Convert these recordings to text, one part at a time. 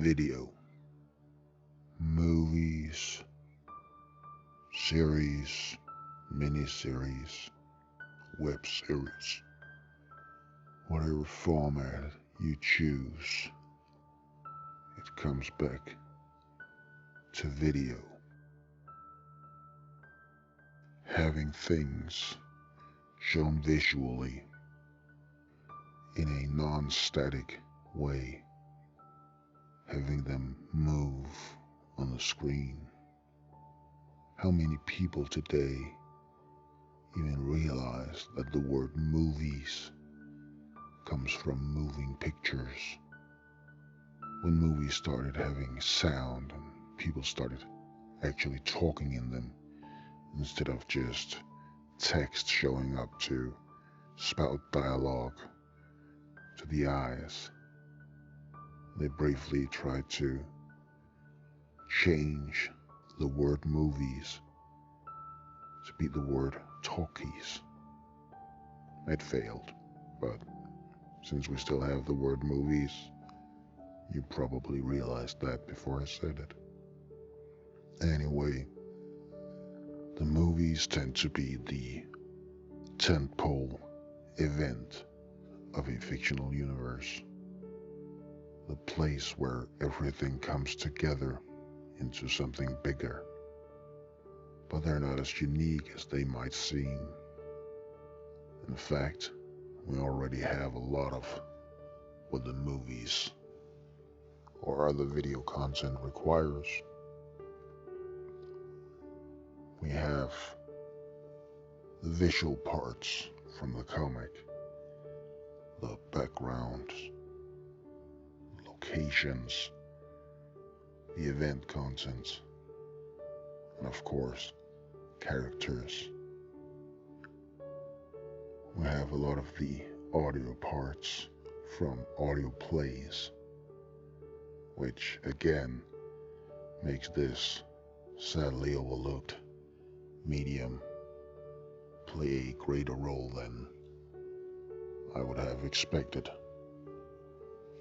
video, movies, series, miniseries, web series, whatever format you choose, it comes back to video. Having things shown visually in a non-static way, having them move on the screen. How many people today even realize that the word movies comes from moving pictures? When movies started having sound and people started actually talking in them instead of just text showing up to spout dialogue to the eyes, they briefly tried to change the word movies to be the word talkies. It failed, but since we still have the word movies, you probably realized that before I said it. Anyway, the movies tend to be the tentpole event of a fictional universe, the place where everything comes together into something bigger, but they're not as unique as they might seem. In fact, we already have a lot of what the movies or other video content requires. We have the visual parts from the comic, the backgrounds, locations, the event content, and of course, characters. We have a lot of the audio parts from audio plays, which again makes this sadly overlooked medium play a greater role than I would have expected,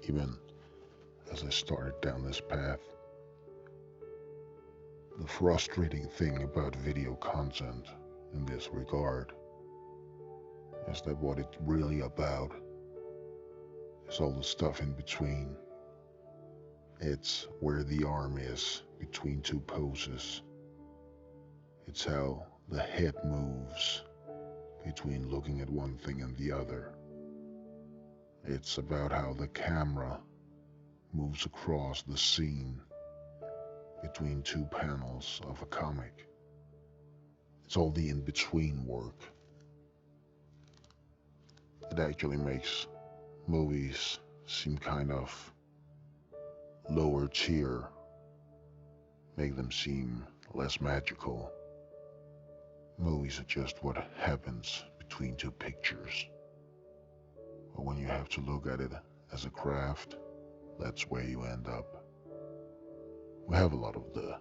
even as I started down this path. The frustrating thing about video content in this regard is that what it's really about is all the stuff in between. It's where the arm is between two poses. It's how the head moves between looking at one thing and the other. It's about how the camera moves across the scene between two panels of a comic. It's all the in-between work. It actually makes movies seem kind of lower tier, make them seem less magical. Movies are just what happens between two pictures. But when you have to look at it as a craft, that's where you end up. We have a lot of the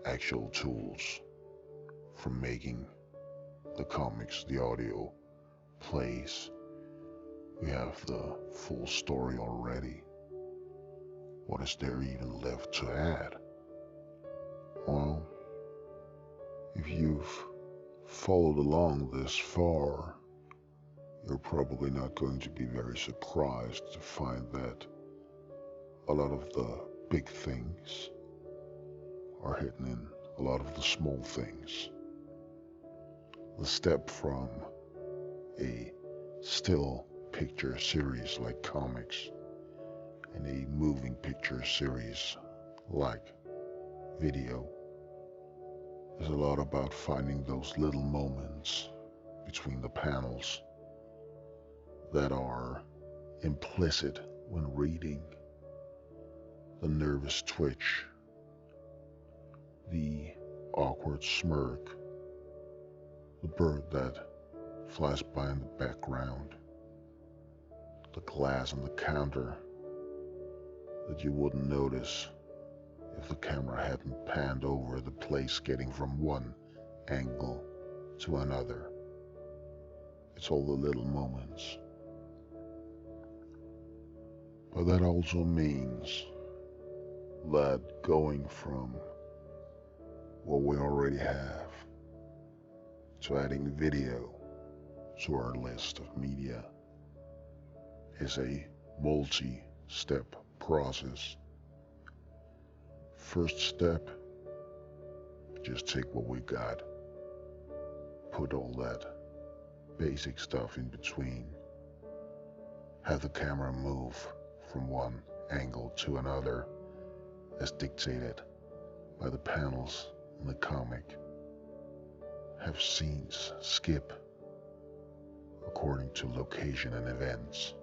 actual tools from making the comics, the audio plays. We have the full story already. What is there even left to add? Well, if you've followed along this far, you're probably not going to be very surprised to find that a lot of the big things are hidden in a lot of the small things. The step from a still picture series like comics and a moving picture series like video is a lot about finding those little moments between the panels that are implicit when reading. The nervous twitch, the awkward smirk, the bird that flies by in the background, the glass on the counter that you wouldn't notice if the camera hadn't panned over the place getting from one angle to another. It's all the little moments. But that also means that going from what we already have to adding video to our list of media is a multi-step process. First step, just take what we got, put all that basic stuff in between, have the camera move from one angle to another as dictated by the panels in the comic, have scenes skip according to location and events,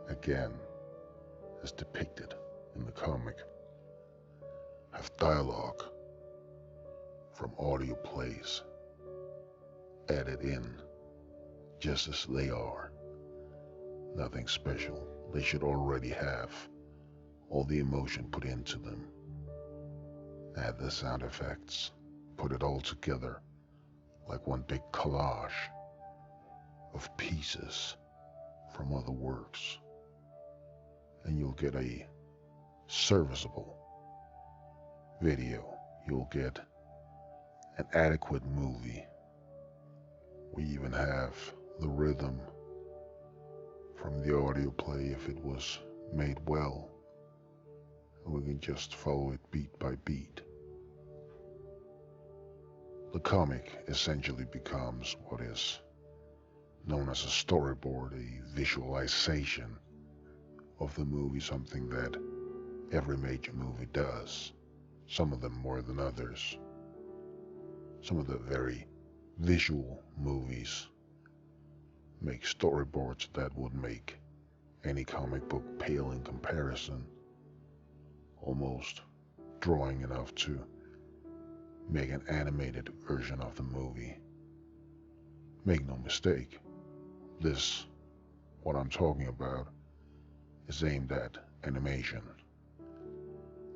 again as depicted in the comic, have dialogue from audio plays added in just as they are. Nothing special. They should already have all the emotion put into them. Add the sound effects, put it all together like one big collage of pieces from other works, and you'll get a serviceable video. You'll get an adequate movie. We even have the rhythm from the audio play if it was made well. We can just follow it beat by beat. The comic essentially becomes what is known as a storyboard, a visualization of the movie, something that every major movie does, some of them more than others. Some of the very visual movies make storyboards that would make any comic book pale in comparison, almost drawing enough to make an animated version of the movie. Make no mistake, this, what I'm talking about, is aimed at animation.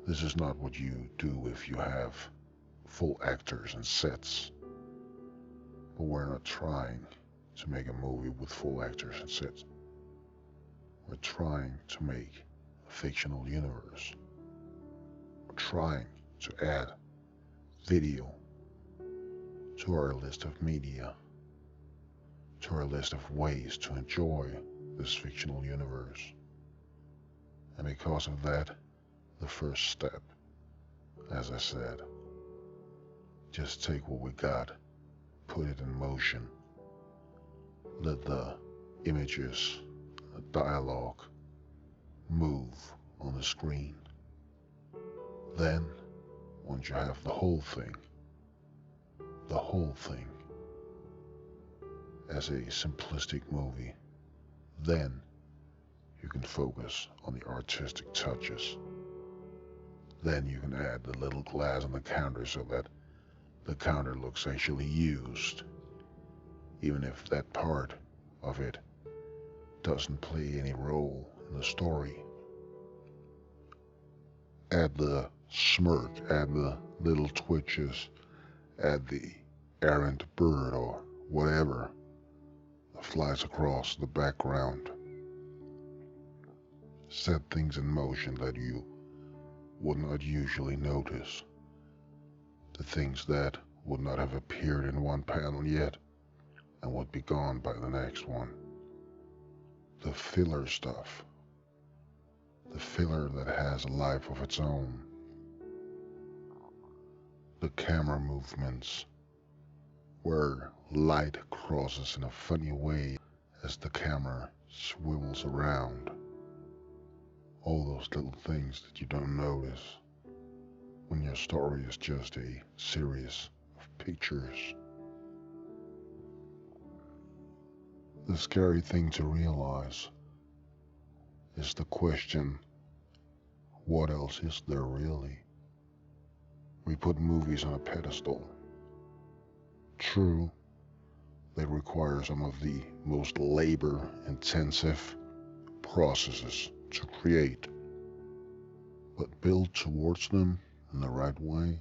This is not what you do if you have full actors and sets. But we're not trying to make a movie with full actors and sets. We're trying to make a fictional universe. We're trying to add video to our list of media, to our list of ways to enjoy this fictional universe. And because of that, the first step, as I said, just take what we got, put it in motion, let the images, the dialogue move on the screen. Then, once you have the whole thing as a simplistic movie, then you can focus on the artistic touches. Then you can add the little glass on the counter so that the counter looks actually used, even if that part of it doesn't play any role in the story. Add the smirk, add the little twitches, add the errant bird or whatever that flies across the background. Set things in motion that you would not usually notice. The things that would not have appeared in one panel yet and would be gone by the next one. The filler stuff. The filler that has a life of its own. The camera movements where light crosses in a funny way as the camera swivels around. All those little things that you don't notice when your story is just a series of pictures. The scary thing to realize is the question, what else is there really? We put movies on a pedestal. True, they require some of the most labor-intensive processes to create, but build towards them in the right way,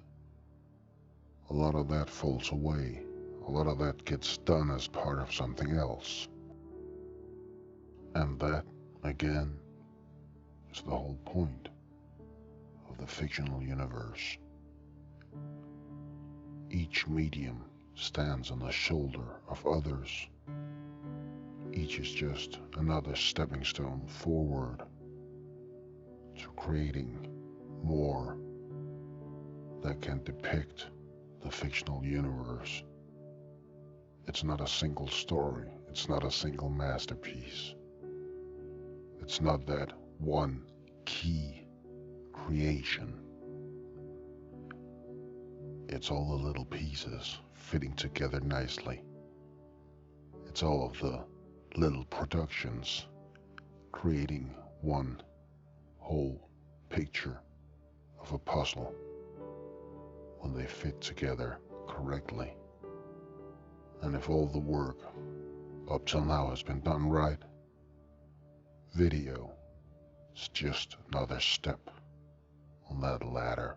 a lot of that falls away. A lot of that gets done as part of something else. And that, again, is the whole point of the fictional universe. Each medium stands on the shoulder of others. Each is just another stepping stone forward to creating more that can depict the fictional universe. It's not a single story. It's not a single masterpiece. It's not that one key creation. It's all the little pieces fitting together nicely. It's all of the little productions creating one whole picture of a puzzle when they fit together correctly. And if all the work up till now has been done right, video is just another step on that ladder.